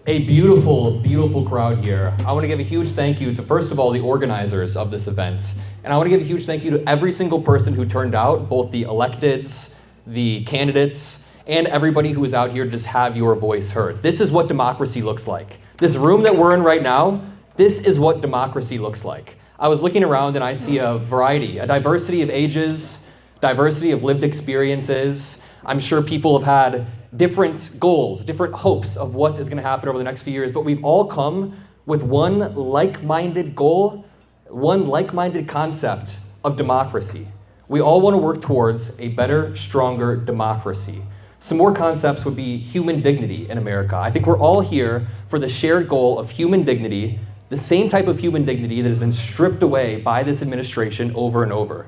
A beautiful, beautiful crowd here. I want to give a huge thank you to, first of all, the organizers of this event. And I want to give a huge thank you to every single person who turned out, both the electeds, the candidates, and everybody who is out here to just have your voice heard. This is what democracy looks like. This room that we're in right now, this is what democracy looks like. I was looking around and I see a variety, a diversity of ages, diversity of lived experiences. I'm sure people have had different goals, different hopes of what is going to happen over the next few years, but we've all come with one like-minded goal, one like-minded concept of democracy. We all want to work towards a better, stronger democracy. Some more concepts would be human dignity in America. I think we're all here for the shared goal of human dignity, the same type of human dignity that has been stripped away by this administration over and over.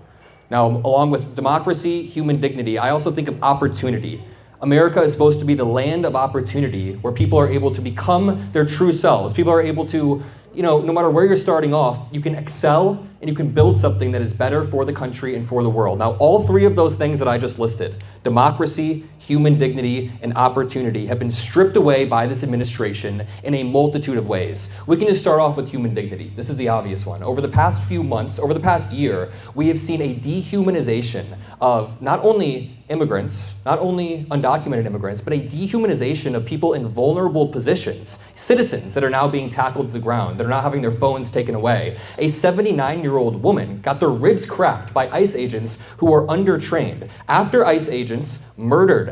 Now, along with democracy, human dignity, I also think of opportunity. America is supposed to be the land of opportunity where people are able to become their true selves. People are able to, no matter where you're starting off, you can excel and you can build something that is better for the country and for the world. Now, all three of those things that I just listed, democracy, human dignity, and opportunity, have been stripped away by this administration in a multitude of ways. We can just start off with human dignity. This is the obvious one. Over the past few months, over the past year, we have seen a dehumanization of not only immigrants, not only undocumented immigrants, but a dehumanization of people in vulnerable positions, citizens that are now being tackled to the ground, that are not having their phones taken away. A 79-year-old woman got their ribs cracked by ICE agents who are undertrained. After ICE agents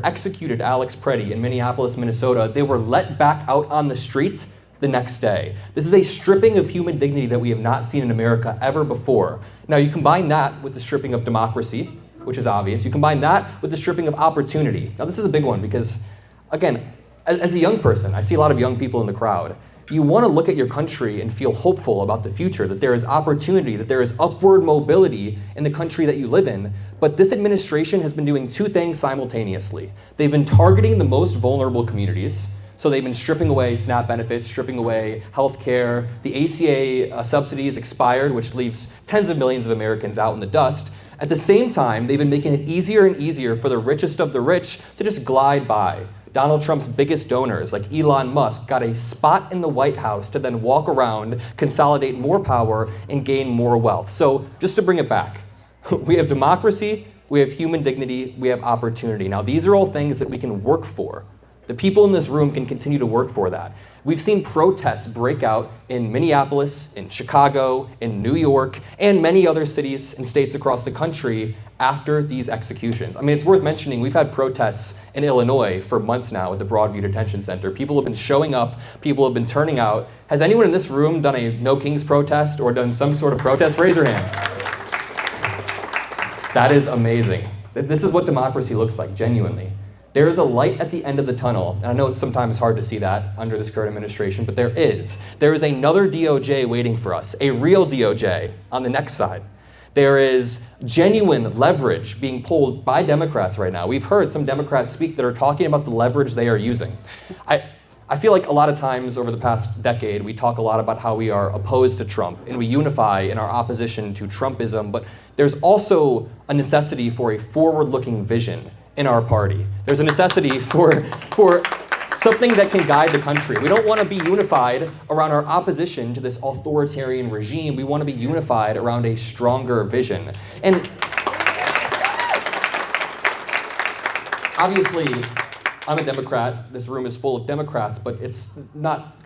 executed Alex Preddy in Minneapolis, Minnesota, they were let back out on the streets the next day. This is a stripping of human dignity that we have not seen in America ever before. Now, you combine that with the stripping of democracy, which is obvious. You combine that with the stripping of opportunity. Now, this is a big one because, again, as a young person, I see a lot of young people in the crowd. You want to look at your country and feel hopeful about the future, that there is opportunity, that there is upward mobility in the country that you live in. But this administration has been doing two things simultaneously. They've been targeting the most vulnerable communities. So they've been stripping away SNAP benefits, stripping away health care. The ACA subsidies expired, which leaves tens of millions of Americans out in the dust. At the same time, they've been making it easier and easier for the richest of the rich to just glide by. Donald Trump's biggest donors, like Elon Musk, got a spot in the White House to then walk around, consolidate more power, and gain more wealth. So just to bring it back, we have democracy, we have human dignity, we have opportunity. Now, these are all things that we can work for. The people in this room can continue to work for that. We've seen protests break out in Minneapolis, in Chicago, in New York, and many other cities and states across the country after these executions. I mean, it's worth mentioning, we've had protests in Illinois for months now at the Broadview Detention Center. People have been showing up, people have been turning out. Has anyone in this room done a No Kings protest or done some sort of protest? Raise your hand. That is amazing. This is what democracy looks like, genuinely. There is a light at the end of the tunnel, and I know it's sometimes hard to see that under this current administration, but there is. There is another DOJ waiting for us, a real DOJ on the next side. There is genuine leverage being pulled by Democrats right now. We've heard some Democrats speak that are talking about the leverage they are using. I feel like a lot of times over the past decade, we talk a lot about how we are opposed to Trump and we unify in our opposition to Trumpism, but there's also a necessity for a forward-looking vision in our party. There's a necessity for something that can guide the country. We don't want to be unified around our opposition to this authoritarian regime. We want to be unified around a stronger vision. And obviously, I'm a Democrat. This room is full of Democrats, but it's not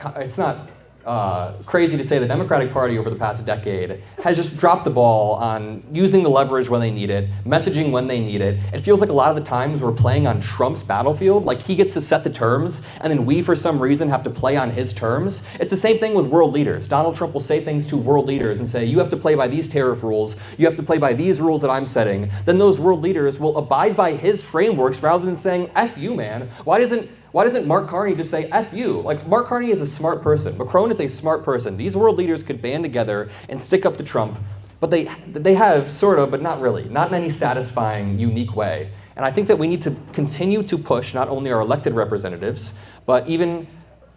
crazy to say the Democratic Party over the past decade has just dropped the ball on using the leverage when they need it, messaging when they need it. It feels like a lot of the times we're playing on Trump's battlefield, like he gets to set the terms, and then we, for some reason, have to play on his terms. It's the same thing with world leaders. Donald Trump will say things to world leaders and say, you have to play by these tariff rules, you have to play by these rules that I'm setting. Then those world leaders will abide by his frameworks rather than saying, F you, man. Why doesn't Mark Carney just say, F you? Like, Mark Carney is a smart person. Macron is a smart person. These world leaders could band together and stick up to Trump, but they have sort of, but not really, not in any satisfying, unique way. And I think that we need to continue to push not only our elected representatives, but even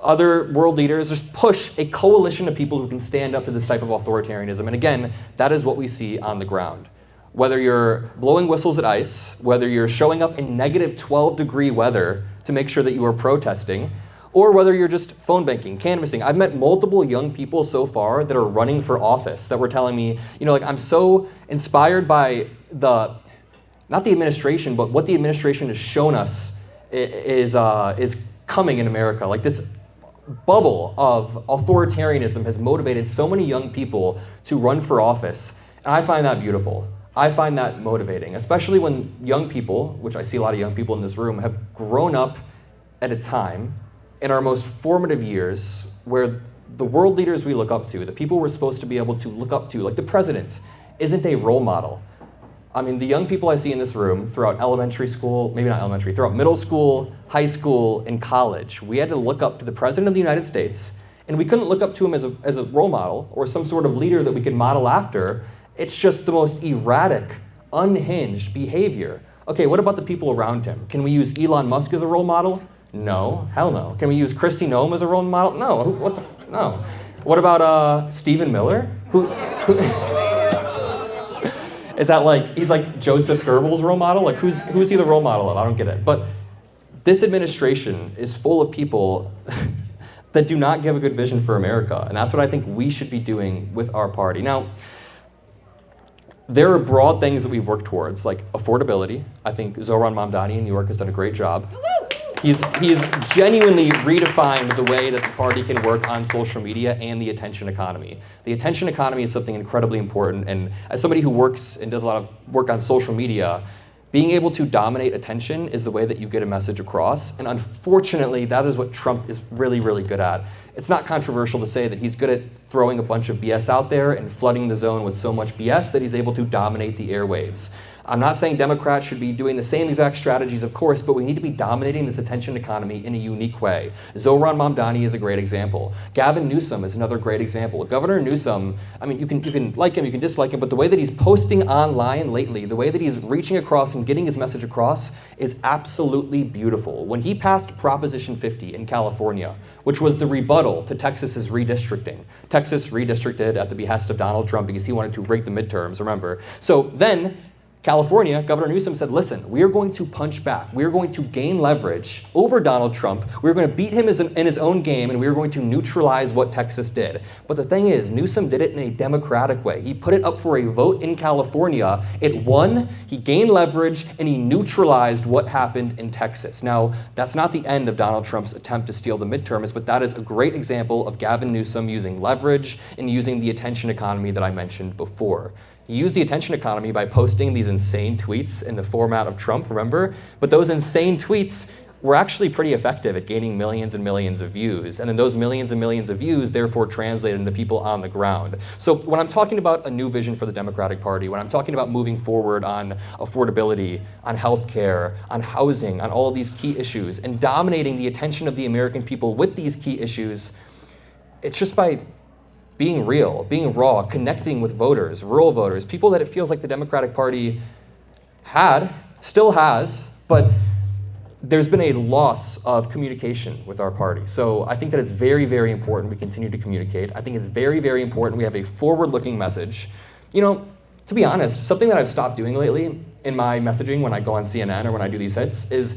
other world leaders, just push a coalition of people who can stand up to this type of authoritarianism. And again, that is what we see on the ground. Whether you're blowing whistles at ICE, whether you're showing up in negative 12-degree weather to make sure that you are protesting, or whether you're just phone banking, canvassing. I've met multiple young people so far that are running for office that were telling me, like, I'm so inspired by not the administration, but what the administration has shown us is coming in America. Like, this bubble of authoritarianism has motivated so many young people to run for office, and I find that beautiful. I find that motivating, especially when young people, which I see a lot of young people in this room, have grown up at a time in our most formative years where the world leaders we look up to, the people we're supposed to be able to look up to, like the president, isn't a role model. I mean, the young people I see in this room throughout elementary school, maybe not elementary, throughout middle school, high school, and college, we had to look up to the President of the United States, and we couldn't look up to him as a role model or some sort of leader that we could model after. It's just the most erratic, unhinged behavior. Okay, what about the people around him? Can we use Elon Musk as a role model? No, hell no. Can we use Kristi Noem as a role model? No, no. What about Stephen Miller? Who is that? Like, he's like Joseph Goebbels' role model? Like, who's he the role model of? I don't get it. But this administration is full of people that do not give a good vision for America, and that's what I think we should be doing with our party. Now, there are broad things that we've worked towards, like affordability. I think Zohran Mamdani in New York has done a great job. He's genuinely redefined the way that the party can work on social media and the attention economy. The attention economy is something incredibly important, and as somebody who works and does a lot of work on social media, being able to dominate attention is the way that you get a message across, and unfortunately, that is what Trump is really, really good at. It's not controversial to say that he's good at throwing a bunch of BS out there and flooding the zone with so much BS that he's able to dominate the airwaves. I'm not saying Democrats should be doing the same exact strategies, of course, but we need to be dominating this attention economy in a unique way. Zohran Mamdani is a great example. Gavin Newsom is another great example. Governor Newsom, I mean, you can like him, you can dislike him, but the way that he's posting online lately, the way that he's reaching across and getting his message across is absolutely beautiful. When he passed Proposition 50 in California, which was the rebuttal to Texas's redistricting. Texas redistricted at the behest of Donald Trump because he wanted to rig the midterms, remember? So then, California, Governor Newsom said, listen, we are going to punch back. We are going to gain leverage over Donald Trump. We're going to beat him in his own game, and we are going to neutralize what Texas did. But the thing is, Newsom did it in a democratic way. He put it up for a vote in California. It won, he gained leverage, and he neutralized what happened in Texas. Now, that's not the end of Donald Trump's attempt to steal the midterms, but that is a great example of Gavin Newsom using leverage and using the attention economy that I mentioned before. He used the attention economy by posting these insane tweets in the format of Trump, remember? But those insane tweets were actually pretty effective at gaining millions and millions of views. And then those millions and millions of views therefore translated into people on the ground. So when I'm talking about a new vision for the Democratic Party, when I'm talking about moving forward on affordability, on healthcare, on housing, on all of these key issues, and dominating the attention of the American people with these key issues, it's just by being real, being raw, connecting with voters, rural voters, people that it feels like the Democratic Party still has, but there's been a loss of communication with our party. So I think that it's very, very important we continue to communicate. I think it's very, very important we have a forward-looking message. To be honest, something that I've stopped doing lately in my messaging when I go on CNN or when I do these hits is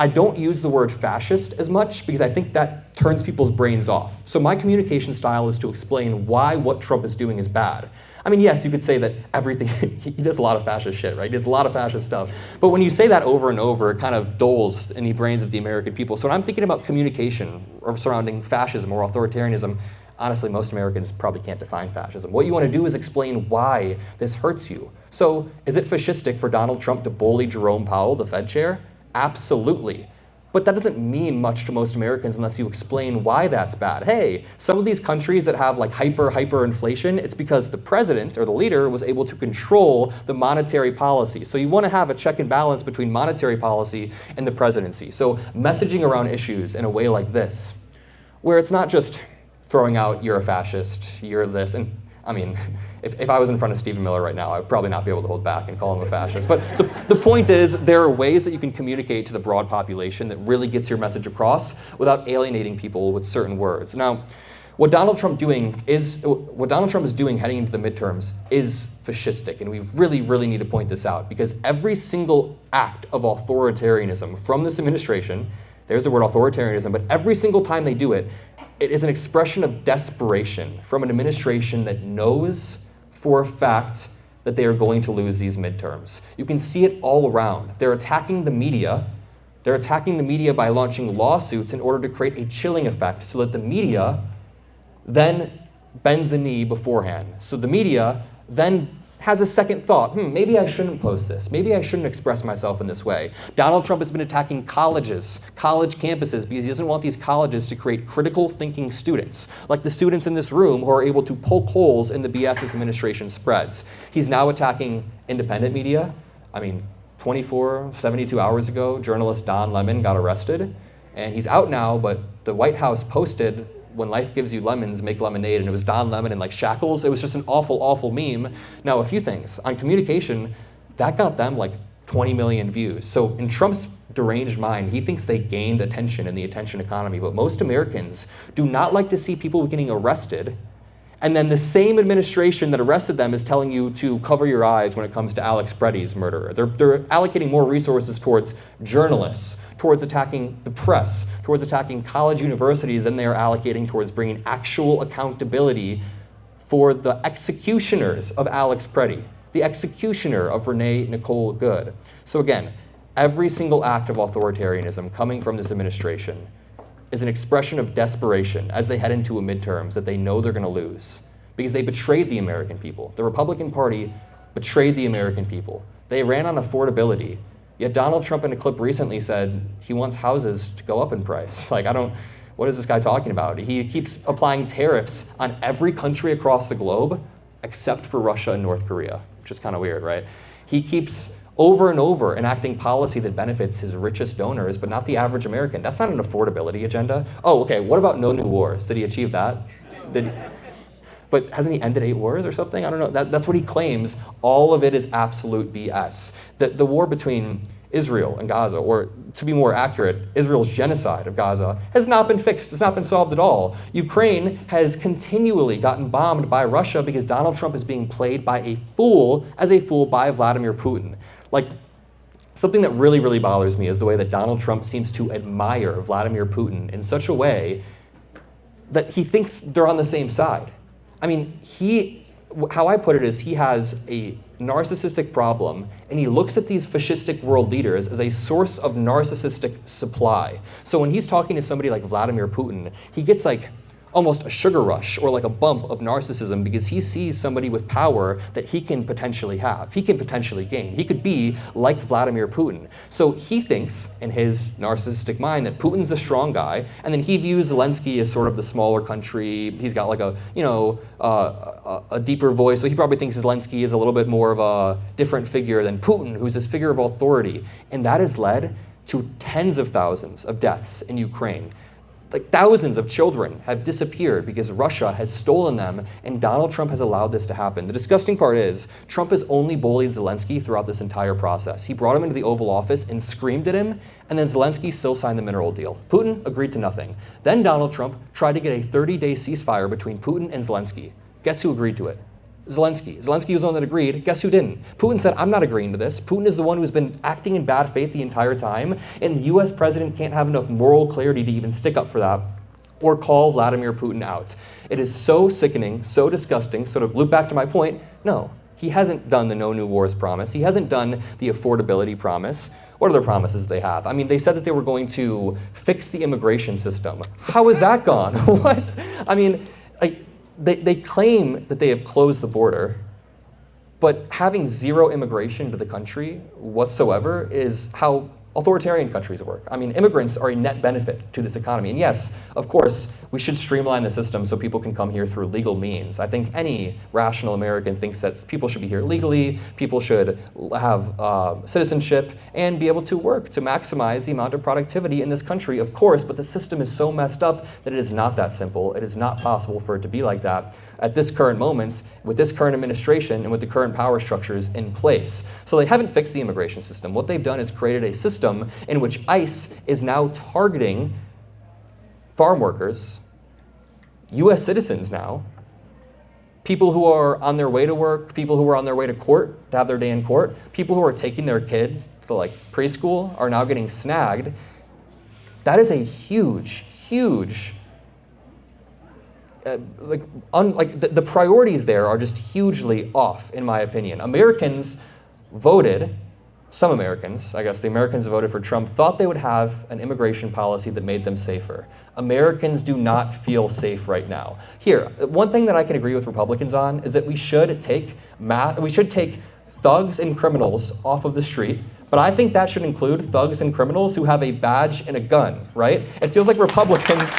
I don't use the word fascist as much because I think that turns people's brains off. So my communication style is to explain why what Trump is doing is bad. I mean, yes, you could say that everything, he does a lot of fascist shit, right? He does a lot of fascist stuff. But when you say that over and over, it kind of dulls in the brains of the American people. So when I'm thinking about communication surrounding fascism or authoritarianism, honestly, most Americans probably can't define fascism. What you want to do is explain why this hurts you. So is it fascistic for Donald Trump to bully Jerome Powell, the Fed chair? Absolutely. But that doesn't mean much to most Americans unless you explain why that's bad. Hey, some of these countries that have like hyper inflation, it's because the president or the leader was able to control the monetary policy. So you want to have a check and balance between monetary policy and the presidency. So messaging around issues in a way like this, where it's not just throwing out, you're a fascist, you're this, and I mean, if I was in front of Stephen Miller right now, I would probably not be able to hold back and call him a fascist. But the point is, there are ways that you can communicate to the broad population that really gets your message across without alienating people with certain words. Now, what Donald Trump is doing heading into the midterms is fascistic, and we really, really need to point this out because every single act of authoritarianism from this administration There's the word authoritarianism, but every single time they do it, it is an expression of desperation from an administration that knows for a fact that they are going to lose these midterms. You can see it all around. They're attacking the media. They're attacking the media by launching lawsuits in order to create a chilling effect so that the media then bends a knee beforehand. So the media then has a second thought, maybe I shouldn't post this. Maybe I shouldn't express myself in this way. Donald Trump has been attacking colleges, college campuses, because he doesn't want these colleges to create critical thinking students, like the students in this room who are able to poke holes in the BS this administration spreads. He's now attacking independent media. 72 hours ago, journalist Don Lemon got arrested, and he's out now, but the White House posted, "When life gives you lemons, make lemonade," and it was Don Lemon in like shackles. It was just an awful, awful meme. Now, a few things. On communication, that got them like 20 million views. So in Trump's deranged mind, he thinks they gained attention in the attention economy, but most Americans do not like to see people getting arrested, and then the same administration that arrested them is telling you to cover your eyes when it comes to Alex Preddy's murderer. They're allocating more resources towards journalists, towards attacking the press, towards attacking college universities than they are allocating towards bringing actual accountability for the executioners of Alex Preddy, the executioner of Renee Nicole Good. So again, every single act of authoritarianism coming from this administration is an expression of desperation as they head into a midterms that they know they're going to lose because they betrayed the American people. The Republican Party betrayed the American people. They ran on affordability. Yet Donald Trump in a clip recently said he wants houses to go up in price. What is this guy talking about? He keeps applying tariffs on every country across the globe except for Russia and North Korea, which is kind of weird, right? He keeps over and over enacting policy that benefits his richest donors, but not the average American. That's not an affordability agenda. Oh, okay, what about no new wars? Did he achieve that? But hasn't he ended 8 wars or something? I don't know. That's what he claims. All of it is absolute BS. The war between Israel and Gaza, or to be more accurate, Israel's genocide of Gaza, has not been fixed. It's not been solved at all. Ukraine has continually gotten bombed by Russia because Donald Trump is being played by a fool, as a fool by Vladimir Putin. Something that really, really bothers me is the way that Donald Trump seems to admire Vladimir Putin in such a way that he thinks they're on the same side. How I put it is he has a narcissistic problem, and he looks at these fascistic world leaders as a source of narcissistic supply. So when he's talking to somebody like Vladimir Putin, he gets almost a sugar rush or a bump of narcissism because he sees somebody with power that he can potentially have. He can potentially gain. He could be like Vladimir Putin. So he thinks in his narcissistic mind that Putin's a strong guy, and then he views Zelensky as sort of the smaller country. He's got a deeper voice, so he probably thinks Zelensky is a little bit more of a different figure than Putin, who's this figure of authority. And that has led to tens of thousands of deaths in Ukraine. Thousands of children have disappeared because Russia has stolen them, and Donald Trump has allowed this to happen. The disgusting part is, Trump has only bullied Zelensky throughout this entire process. He brought him into the Oval Office and screamed at him, and then Zelensky still signed the mineral deal. Putin agreed to nothing. Then Donald Trump tried to get a 30-day ceasefire between Putin and Zelensky. Guess who agreed to it? Zelensky. Zelensky was the one that agreed. Guess who didn't? Putin said, I'm not agreeing to this. Putin is the one who's been acting in bad faith the entire time, and the US president can't have enough moral clarity to even stick up for that or call Vladimir Putin out. It is so sickening, so disgusting. So to loop back to my point, no, he hasn't done the no new wars promise. He hasn't done the affordability promise. What other promises do they have? They said that they were going to fix the immigration system. How has that gone? What? They claim that they have closed the border, but having zero immigration to the country whatsoever is how authoritarian countries work. Immigrants are a net benefit to this economy. And yes, of course, we should streamline the system so people can come here through legal means. I think any rational American thinks that people should be here legally, people should have citizenship, and be able to work to maximize the amount of productivity in this country, of course, but the system is so messed up that it is not that simple. It is not possible for it to be like that at this current moment, with this current administration, and with the current power structures in place. So they haven't fixed the immigration system. What they've done is created a system in which ICE is now targeting farm workers, US citizens now, people who are on their way to work, people who are on their way to court to have their day in court, people who are taking their kid to preschool are now getting snagged. That is a huge, huge, the priorities there are just hugely off, in my opinion. Some Americans, I guess the Americans who voted for Trump, thought they would have an immigration policy that made them safer. Americans do not feel safe right now. Here, one thing that I can agree with Republicans on is that we should take thugs and criminals off of the street, but I think that should include thugs and criminals who have a badge and a gun, right? It feels like Republicans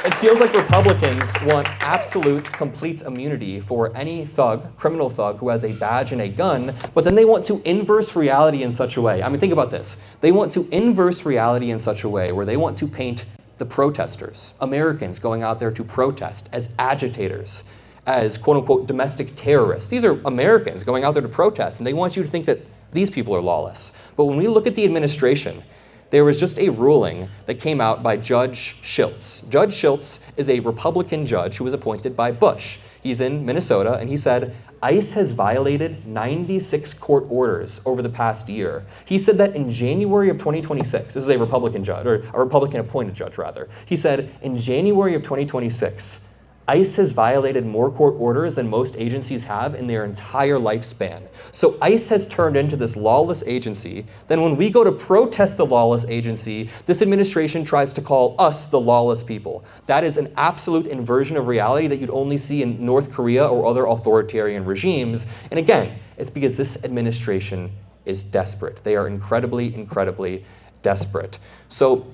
It feels like Republicans want absolute, complete immunity for any thug, criminal thug, who has a badge and a gun, but then they want to inverse reality in such a way. I mean, think about this. They want to inverse reality in such a way where they want to paint the protesters, Americans going out there to protest, as agitators, as quote-unquote domestic terrorists. These are Americans going out there to protest, and they want you to think that these people are lawless. But when we look at the administration, there was just a ruling that came out by Judge Schiltz. Judge Schiltz is a Republican judge who was appointed by Bush. He's in Minnesota, and he said, ICE has violated 96 court orders over the past year. He said that in January of 2026, this is a Republican judge, or a Republican appointed judge rather. He said, in January of 2026, ICE has violated more court orders than most agencies have in their entire lifespan. So ICE has turned into this lawless agency. Then when we go to protest the lawless agency, this administration tries to call us the lawless people. That is an absolute inversion of reality that you'd only see in North Korea or other authoritarian regimes. And again, it's because this administration is desperate. They are incredibly, incredibly desperate. So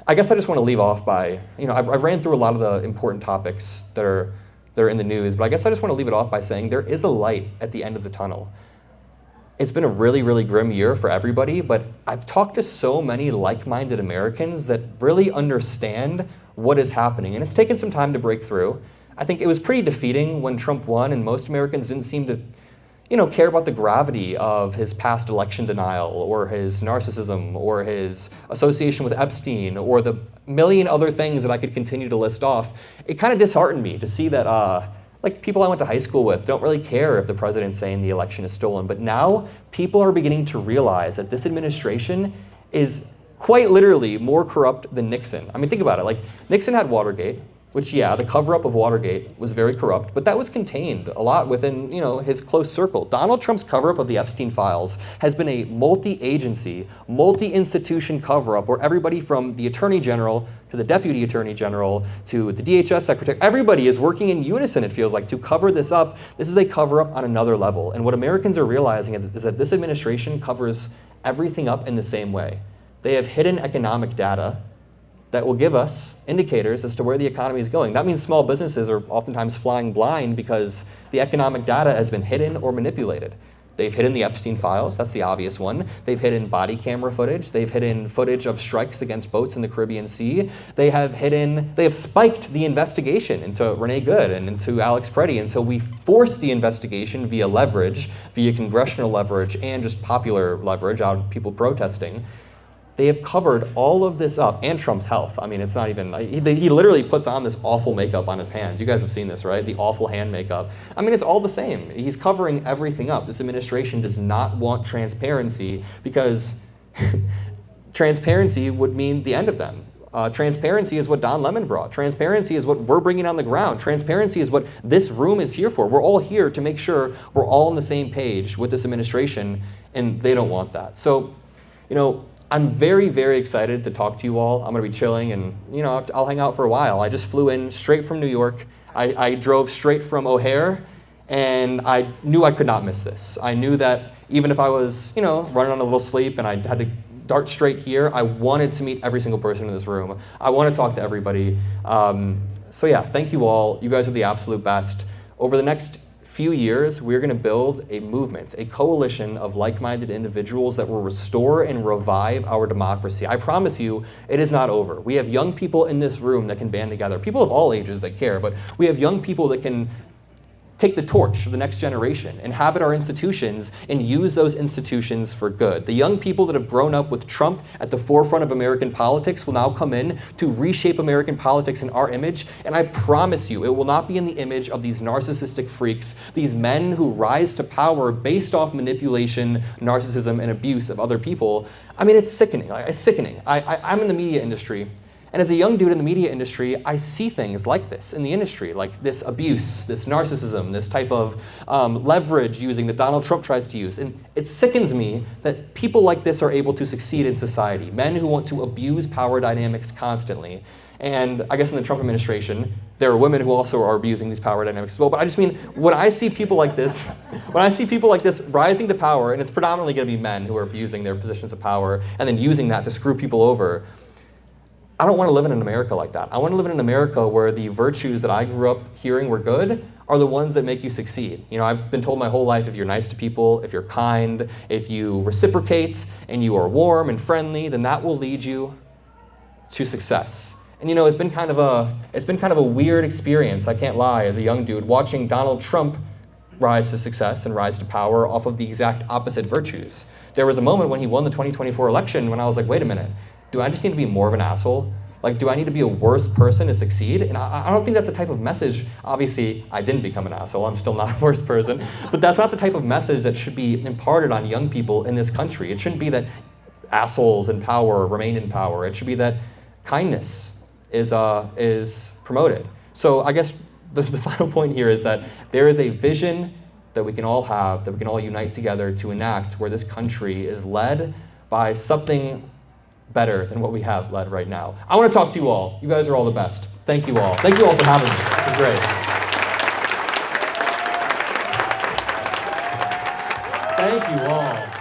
I guess I just want to leave off by, I've ran through a lot of the important topics that are in the news, but I guess I just want to leave it off by saying there is a light at the end of the tunnel. It's been a really, really grim year for everybody, but I've talked to so many like-minded Americans that really understand what is happening, and it's taken some time to break through. I think it was pretty defeating when Trump won, and most Americans didn't seem to care about the gravity of his past election denial or his narcissism or his association with Epstein or the million other things that I could continue to list off. It kind of disheartened me to see that people I went to high school with don't really care if the president's saying the election is stolen. But now people are beginning to realize that this administration is quite literally more corrupt than Nixon. I mean, think about it. Nixon had Watergate, which, yeah, the cover-up of Watergate was very corrupt, but that was contained a lot within, his close circle. Donald Trump's cover-up of the Epstein files has been a multi-agency, multi-institution cover-up where everybody from the Attorney General to the Deputy Attorney General to the DHS Secretary, everybody is working in unison, it feels like, to cover this up. This is a cover-up on another level. And what Americans are realizing is that this administration covers everything up in the same way. They have hidden economic data that will give us indicators as to where the economy is going. That means small businesses are oftentimes flying blind because the economic data has been hidden or manipulated. They've hidden the Epstein files, that's the obvious one. They've hidden body camera footage. They've hidden footage of strikes against boats in the Caribbean Sea. They have spiked the investigation into Renee Good and into Alex Preddy, and so we forced the investigation via leverage, via congressional leverage, and just popular leverage out of people protesting. They have covered all of this up, and Trump's health. I mean, it's not even, he literally puts on this awful makeup on his hands. You guys have seen this, right? The awful hand makeup. I mean, it's all the same. He's covering everything up. This administration does not want transparency because transparency would mean the end of them. Transparency is what Don Lemon brought. Transparency is what we're bringing on the ground. Transparency is what this room is here for. We're all here to make sure we're all on the same page with this administration, and they don't want that. So, I'm very, very excited to talk to you all. I'm going to be chilling and, I'll hang out for a while. I just flew in straight from New York. I drove straight from O'Hare, and I knew I could not miss this. I knew that even if I was, running on a little sleep and I had to dart straight here, I wanted to meet every single person in this room. I want to talk to everybody. So yeah, thank you all. You guys are the absolute best. Over the next few years, we're going to build a movement, a coalition of like-minded individuals that will restore and revive our democracy. I promise you, it is not over. We have young people in this room that can band together, people of all ages that care, but we have young people that can take the torch of the next generation, inhabit our institutions, and use those institutions for good. The young people that have grown up with Trump at the forefront of American politics will now come in to reshape American politics in our image, and I promise you, it will not be in the image of these narcissistic freaks, these men who rise to power based off manipulation, narcissism, and abuse of other people. I mean, it's sickening. It's sickening. I'm in the media industry, and as a young dude in the media industry, I see things like this in the industry, like this abuse, this narcissism, this type of leverage using that Donald Trump tries to use. And it sickens me that people like this are able to succeed in society, men who want to abuse power dynamics constantly. And I guess in the Trump administration, there are women who also are abusing these power dynamics as well. But I just mean, when I see people like this, rising to power, and it's predominantly going to be men who are abusing their positions of power and then using that to screw people over, I don't want to live in an America like that. I want to live in an America where the virtues that I grew up hearing were good are the ones that make you succeed. You know, I've been told my whole life, if you're nice to people, if you're kind, if you reciprocate, and you are warm and friendly, then that will lead you to success. And you know, it's been kind of a weird experience, I can't lie, as a young dude, watching Donald Trump rise to success and rise to power off of the exact opposite virtues. There was a moment when he won the 2024 election when I was like, wait a minute, do I just need to be more of an asshole? Like, do I need to be a worse person to succeed? And I don't think that's the type of message. Obviously, I didn't become an asshole. I'm still not a worse person. But that's not the type of message that should be imparted on young people in this country. It shouldn't be that assholes in power remain in power. It should be that kindness is promoted. So I guess the final point here is that there is a vision that we can all have, that we can all unite together to enact, where this country is led by something better than what we have led right now. I want to talk to you all. You guys are all the best. Thank you all. Thank you all for having me. This is great. Thank you all.